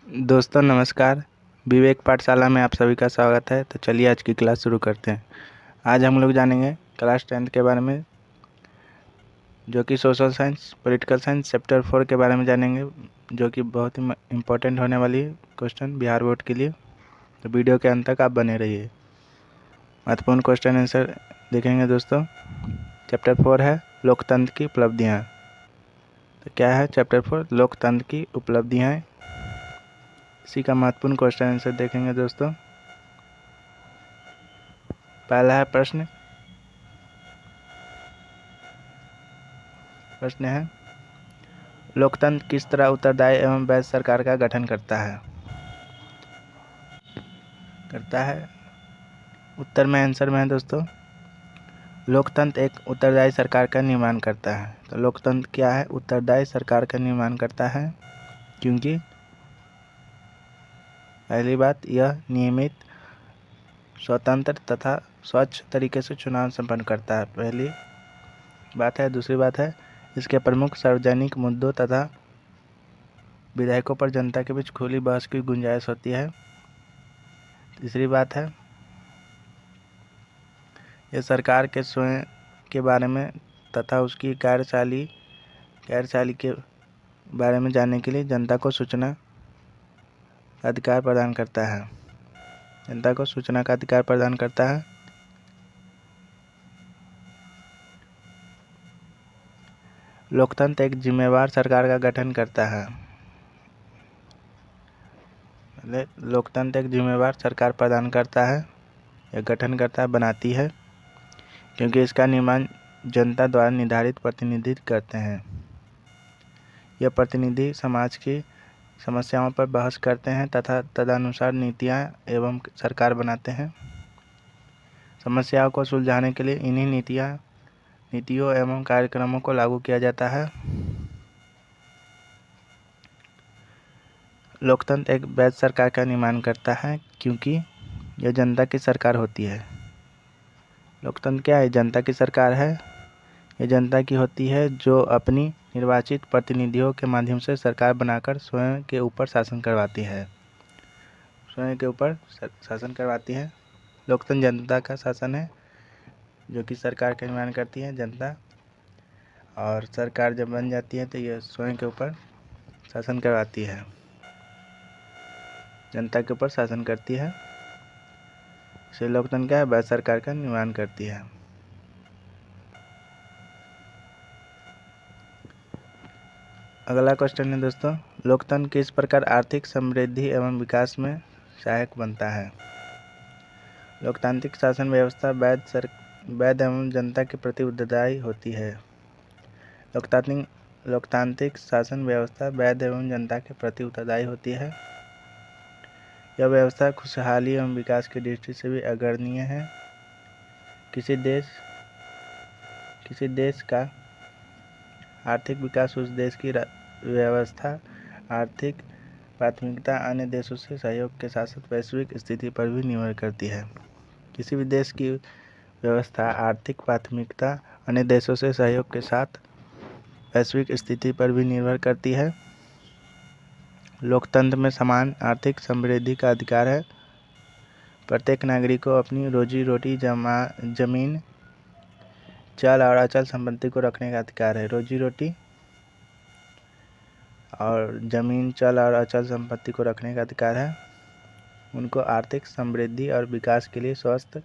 दोस्तों नमस्कार। विवेक पाठशाला में आप सभी का स्वागत है। तो चलिए आज की क्लास शुरू करते हैं। आज हम लोग जानेंगे क्लास 10th के बारे में, जो कि social science political science chapter 4 के बारे में जानेंगे, जो कि बहुत ही इम्पोर्टेंट होने वाली क्वेश्चन बिहार बोर्ड के लिए। तो वीडियो के अंत तक आप बने रहिए, महत्वपूर्ण क्वेश्चन आंसर देखेंगे दोस्तों। चैप्टर 4 है लोकतंत्र की उपलब्धियाँ। तो क्या है चैप्टर 4? लोकतंत्र की उपलब्धियाँ। इसी का महत्वपूर्ण क्वेश्चन आंसर देखेंगे दोस्तों। पहला है प्रश्न है लोकतंत्र किस तरह उत्तरदायी एवं वैध सरकार का गठन करता है। उत्तर में आंसर में है दोस्तों, लोकतंत्र एक उत्तरदायी सरकार का निर्माण करता है। तो लोकतंत्र क्या है? उत्तरदायी सरकार का निर्माण करता है, क्योंकि पहली बात यह नियमित, स्वतंत्र तथा स्वच्छ तरीके से चुनाव संपन्न करता है, पहली बात है। दूसरी बात है, इसके प्रमुख सार्वजनिक मुद्दों तथा विधेयकों पर जनता के बीच खुली बहस की गुंजाइश होती है। तीसरी बात है, यह सरकार के स्वयं के बारे में तथा उसकी कार्यशैली के बारे में जानने के लिए जनता को सूचना का अधिकार प्रदान करता है। जनता को सूचना का अधिकार प्रदान करता है। लोकतंत्र एक जिम्मेवार सरकार का गठन करता है। लोकतंत्र एक जिम्मेवार सरकार प्रदान करता है या गठन करता है, बनाती है, क्योंकि इसका निर्माण जनता द्वारा निर्धारित प्रतिनिधि करते हैं। यह प्रतिनिधि समाज की समस्याओं पर बहस करते हैं तथा तदनुसार नीतियाँ एवं सरकार बनाते हैं। समस्याओं को सुलझाने के लिए इन्हीं नीतियों एवं कार्यक्रमों को लागू किया जाता है। लोकतंत्र एक वैध सरकार का निर्माण करता है, क्योंकि यह जनता की सरकार होती है। लोकतंत्र क्या है? जनता की सरकार है। यह जनता की होती है, जो अपनी निर्वाचित प्रतिनिधियों के माध्यम से सरकार बनाकर स्वयं के ऊपर शासन करवाती है। लोकतंत्र जनता का शासन है, जो कि सरकार का निर्माण करती है जनता, और सरकार जब बन जाती है तो यह स्वयं के ऊपर शासन करवाती है, जनता के ऊपर शासन करती है। इसलिए लोकतंत्र क्या है? वैध सरकार का निर्माण करती है। अगला क्वेश्चन है दोस्तों, लोकतंत्र किस प्रकार आर्थिक समृद्धि एवं विकास में सहायक बनता है। लोकतांत्रिक शासन व्यवस्था वैध एवं जनता के प्रति उत्तरदायी होती है। लोकतांत्रिक शासन व्यवस्था वैध एवं जनता के प्रति उत्तरदायी होती है। यह व्यवस्था खुशहाली एवं विकास की दृष्टि से भी अग्रणीय है। किसी देश का आर्थिक विकास उस देश की व्यवस्था, आर्थिक प्राथमिकता अन्य देशों से सहयोग के साथ साथ वैश्विक स्थिति पर भी निर्भर करती है। किसी भी देश की व्यवस्था, आर्थिक प्राथमिकता अन्य देशों से सहयोग के साथ वैश्विक स्थिति पर भी निर्भर करती है। लोकतंत्र में समान आर्थिक समृद्धि का अधिकार है। प्रत्येक नागरिक को अपनी रोजी रोटी, जमीन, चल और अचल संपत्ति को रखने का अधिकार है। रोजी रोटी और जमीन, चल और अचल संपत्ति को रखने का अधिकार है। उनको आर्थिक समृद्धि और विकास के लिए स्वस्थ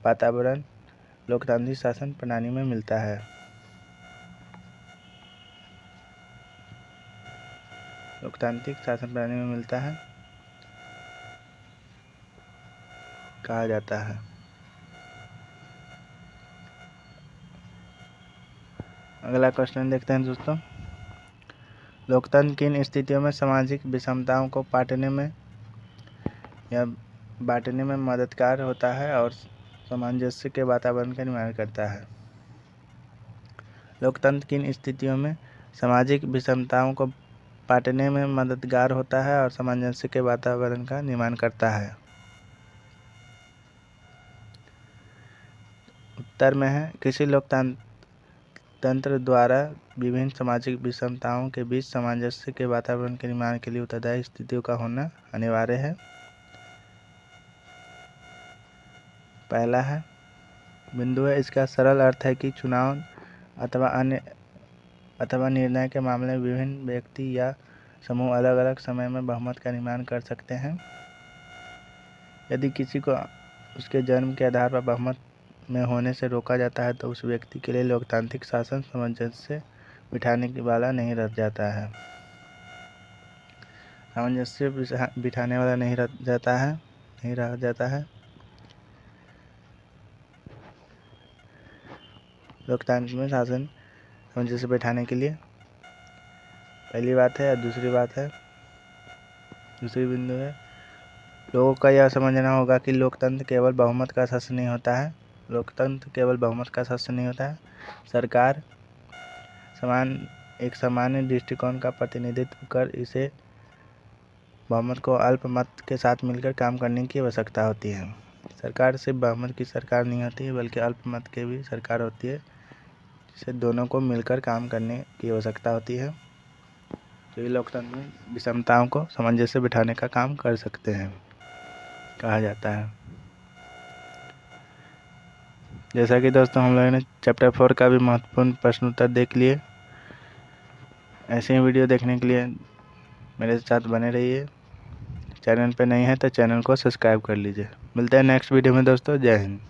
वातावरण लोकतांत्रिक शासन प्रणाली में मिलता है। लोकतांत्रिक शासन प्रणाली में मिलता है, कहा जाता है। अगला क्वेश्चन देखते हैं दोस्तों, लोकतंत्र किन स्थितियों में सामाजिक विषमताओं को बांटने में मददगार होता है और सामंजस्य के वातावरण का निर्माण करता है। लोकतंत्र किन स्थितियों में सामाजिक विषमताओं को बांटने में मददगार होता है और सामंजस्य के वातावरण का निर्माण करता है। उत्तर में है, किसी लोकतंत्र द्वारा विभिन्न सामाजिक विषमताओं के बीच सामंजस्य के वातावरण के निर्माण के लिए उत्तरदायी स्थितियों का होना अनिवार्य है। पहला है बिंदु है, इसका सरल अर्थ है कि चुनाव अथवा निर्णय के मामले में विभिन्न व्यक्ति या समूह अलग अलग समय में बहुमत का निर्माण कर सकते हैं। यदि किसी को उसके जन्म के आधार पर बहुमत में होने से रोका जाता है तो उस व्यक्ति के लिए लोकतांत्रिक शासन सामंजस्य बिठाने वाला नहीं रह जाता है। सामंजस्य बिठाने वाला नहीं रह जाता है। लोकतंत्र में शासन सामंजस्य बिठाने के लिए पहली बात है। दूसरी बिंदु है, लोगों का यह समझना होगा कि लोकतंत्र केवल बहुमत का शासन नहीं होता है। सरकार एक सामान्य दृष्टिकोण का प्रतिनिधित्व कर इसे बहुमत को अल्पमत के साथ मिलकर काम करने की आवश्यकता होती है। सरकार सिर्फ बहुमत की सरकार नहीं होती है बल्कि अल्पमत की भी सरकार होती है, जिसे दोनों को मिलकर काम करने की आवश्यकता होती है। तो ये लोकतंत्र में विषमताओं को सामंजस्य बिठाने का काम कर सकते हैं, कहा जाता है। जैसा कि दोस्तों हम लोगों ने चैप्टर 4 का भी महत्वपूर्ण प्रश्न उत्तर देख लिए। ऐसे ही वीडियो देखने के लिए मेरे साथ बने रहिए। चैनल पे नए हैं तो चैनल को सब्सक्राइब कर लीजिए। मिलते हैं नेक्स्ट वीडियो में दोस्तों। जय हिंद।